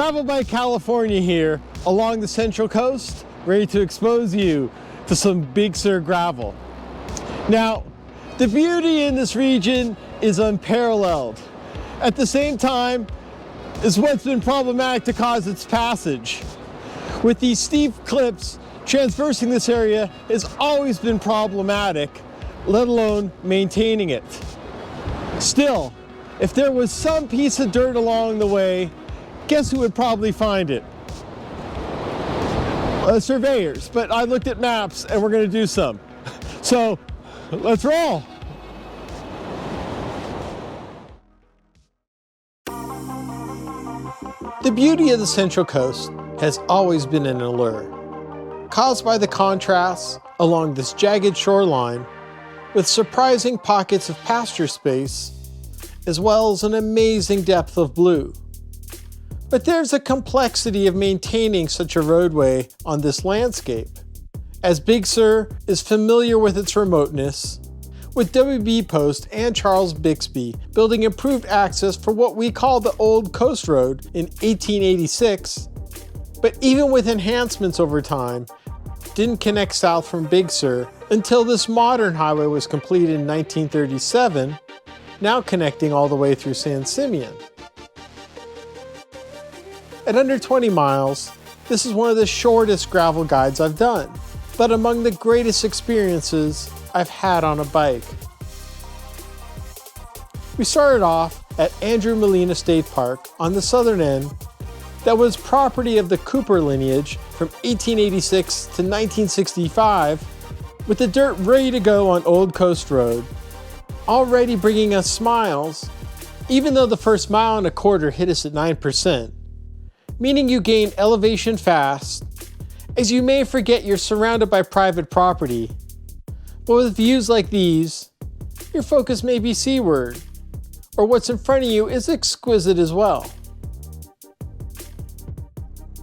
Gravel Bike California here, along the Central Coast, ready to expose you to some Big Sur gravel. Now, the beauty in this region is unparalleled. At the same time, is what's been problematic to cause its passage. With these steep cliffs, traversing this area has always been problematic, let alone maintaining it. Still, if there was some piece of dirt along the way, guess who would probably find it? Surveyors, but I looked at maps and we're gonna do some. So, let's roll. The beauty of the Central Coast has always been an allure, caused by the contrasts along this jagged shoreline with surprising pockets of pasture space, as well as an amazing depth of blue. But there's a complexity of maintaining such a roadway on this landscape, as Big Sur is familiar with its remoteness, with WB Post and Charles Bixby building improved access for what we call the Old Coast Road in 1886, but even with enhancements over time, didn't connect south from Big Sur until this modern highway was completed in 1937, now connecting all the way through San Simeon. At under 20 miles, this is one of the shortest gravel guides I've done, but among the greatest experiences I've had on a bike. We started off at Andrew Molina State Park on the southern end that was property of the Cooper lineage from 1886 to 1965, with the dirt ready to go on Old Coast Road, already bringing us smiles, even though the first mile and a quarter hit us at 9%, meaning you gain elevation fast, as you may forget you're surrounded by private property. But with views like these, your focus may be seaward, or what's in front of you is exquisite as well.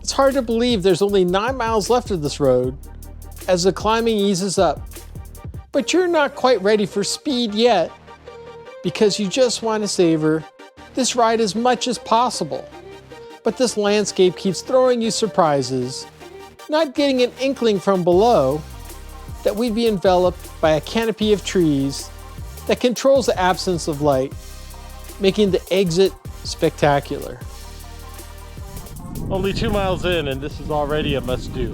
It's hard to believe there's only 9 miles left of this road as the climbing eases up, but you're not quite ready for speed yet, because you just want to savor this ride as much as possible. But this landscape keeps throwing you surprises, not getting an inkling from below that we'd be enveloped by a canopy of trees that controls the absence of light, making the exit spectacular. Only 2 miles in and this is already a must-do.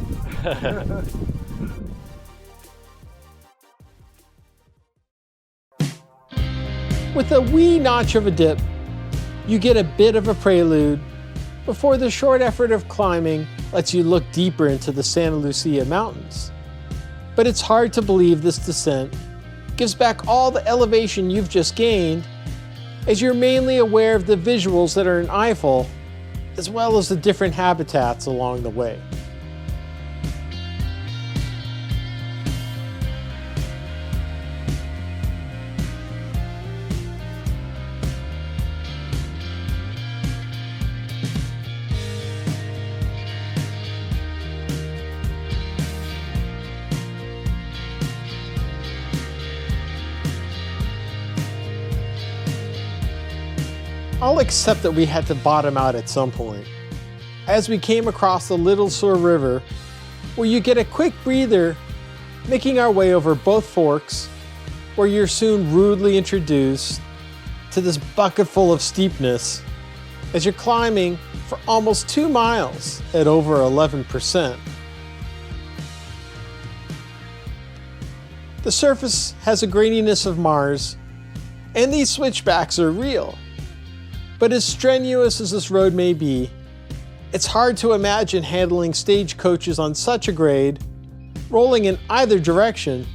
With a wee notch of a dip, you get a bit of a prelude before the short effort of climbing lets you look deeper into the Santa Lucia Mountains. But it's hard to believe this descent gives back all the elevation you've just gained, as you're mainly aware of the visuals that are in Eiffel, as well as the different habitats along the way. I'll accept that we had to bottom out at some point, as we came across the Little Sur River, where you get a quick breather, making our way over both forks, where you're soon rudely introduced to this bucket full of steepness as you're climbing for almost 2 miles at over 11%. The surface has a graininess of Mars, and these switchbacks are real. But as strenuous as this road may be, it's hard to imagine handling stagecoaches on such a grade, rolling in either direction,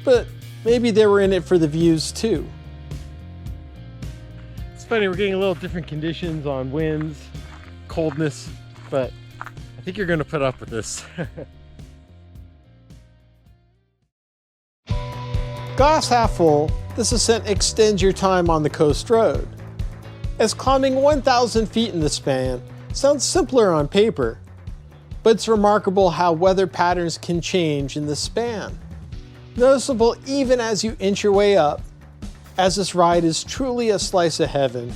but maybe they were in it for the views too. It's funny, we're getting a little different conditions on winds, coldness, but I think you're gonna put up with this. Glass half full, this ascent extends your time on the coast road, as climbing 1,000 feet in the span sounds simpler on paper, but it's remarkable how weather patterns can change in the span. Noticeable even as you inch your way up, as this ride is truly a slice of heaven,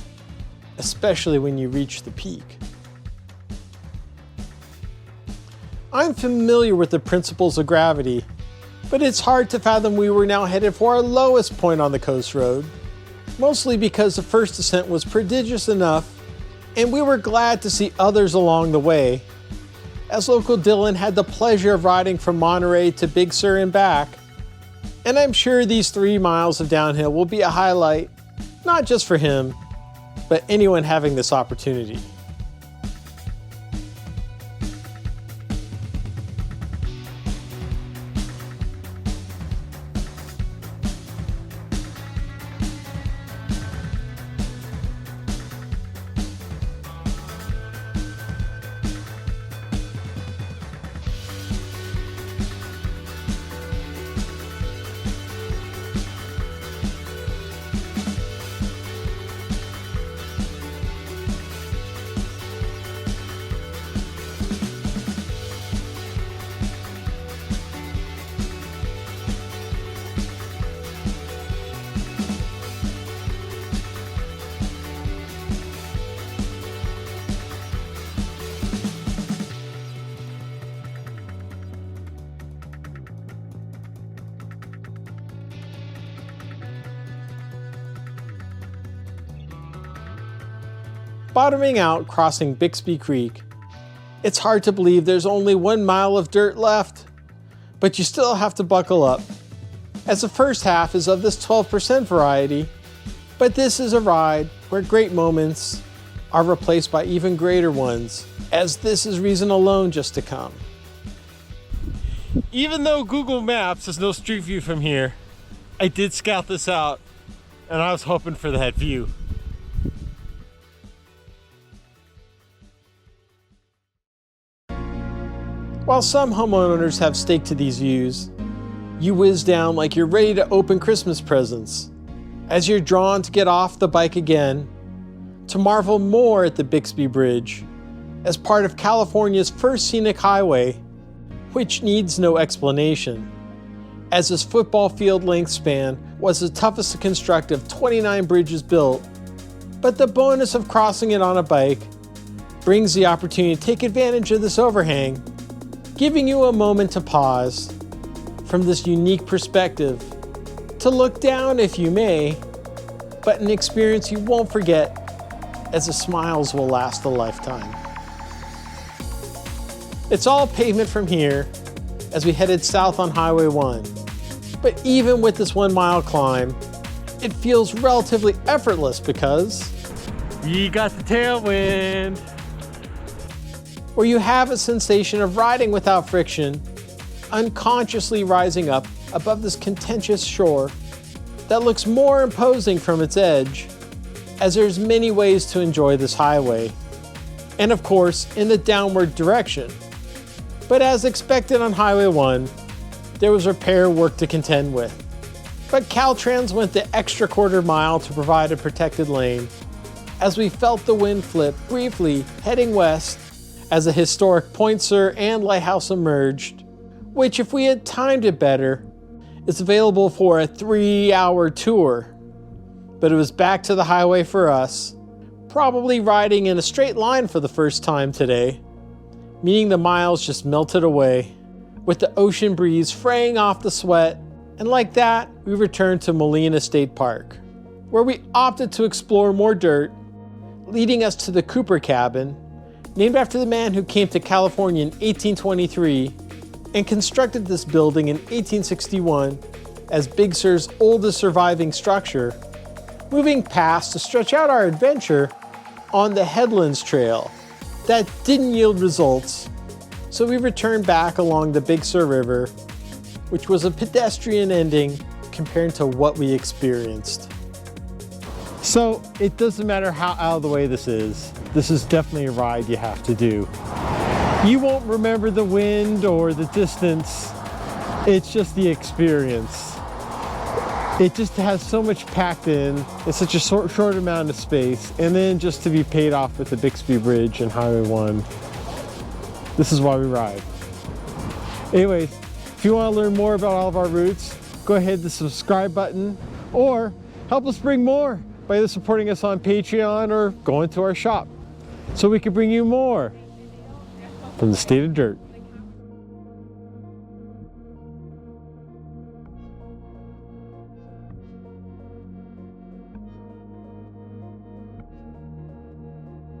especially when you reach the peak. I'm familiar with the principles of gravity, but it's hard to fathom we were now headed for our lowest point on the coast road, mostly because the first descent was prodigious enough and we were glad to see others along the way, as local Dylan had the pleasure of riding from Monterey to Big Sur and back, and I'm sure these 3 miles of downhill will be a highlight, not just for him, but anyone having this opportunity. Bottoming out crossing Bixby Creek, it's hard to believe there's only 1 mile of dirt left, but you still have to buckle up, as the first half is of this 12% variety, but this is a ride where great moments are replaced by even greater ones, as this is reason alone just to come. Even though Google Maps has no street view from here, I did scout this out, and I was hoping for that view. While some homeowners have staked to these views, you whiz down like you're ready to open Christmas presents, as you're drawn to get off the bike again, to marvel more at the Bixby Bridge, as part of California's first scenic highway, which needs no explanation, as this football field length span was the toughest to construct of 29 bridges built, but the bonus of crossing it on a bike brings the opportunity to take advantage of this overhang, giving you a moment to pause from this unique perspective, to look down if you may, but an experience you won't forget, as the smiles will last a lifetime. It's all pavement from here as we headed south on Highway 1, but even with this 1 mile climb, it feels relatively effortless because we got the tailwind, where you have a sensation of riding without friction, unconsciously rising up above this contentious shore that looks more imposing from its edge, as there's many ways to enjoy this highway, and of course in the downward direction. But as expected on Highway 1, there was repair work to contend with. But Caltrans went the extra quarter mile to provide a protected lane, as we felt the wind flip briefly heading west as the historic Point Sur and Lighthouse emerged, which, if we had timed it better, is available for a 3-hour tour. But it was back to the highway for us, probably riding in a straight line for the first time today, meaning the miles just melted away, with the ocean breeze fraying off the sweat, and like that, we returned to Molina State Park, where we opted to explore more dirt, leading us to the Cooper Cabin, named after the man who came to California in 1823 and constructed this building in 1861 as Big Sur's oldest surviving structure, moving past to stretch out our adventure on the Headlands Trail that didn't yield results, so we returned back along the Big Sur River, which was a pedestrian ending compared to what we experienced. So it doesn't matter how out of the way this is definitely a ride you have to do. You won't remember the wind or the distance, it's just the experience. It just has so much packed in such a short amount of space, and then just to be paid off with the Bixby Bridge and Highway 1. This is why we ride. Anyways, if you want to learn more about all of our routes, go ahead to the subscribe button, or help us bring more by either supporting us on Patreon or going to our shop, so we can bring you more from the State of Dirt.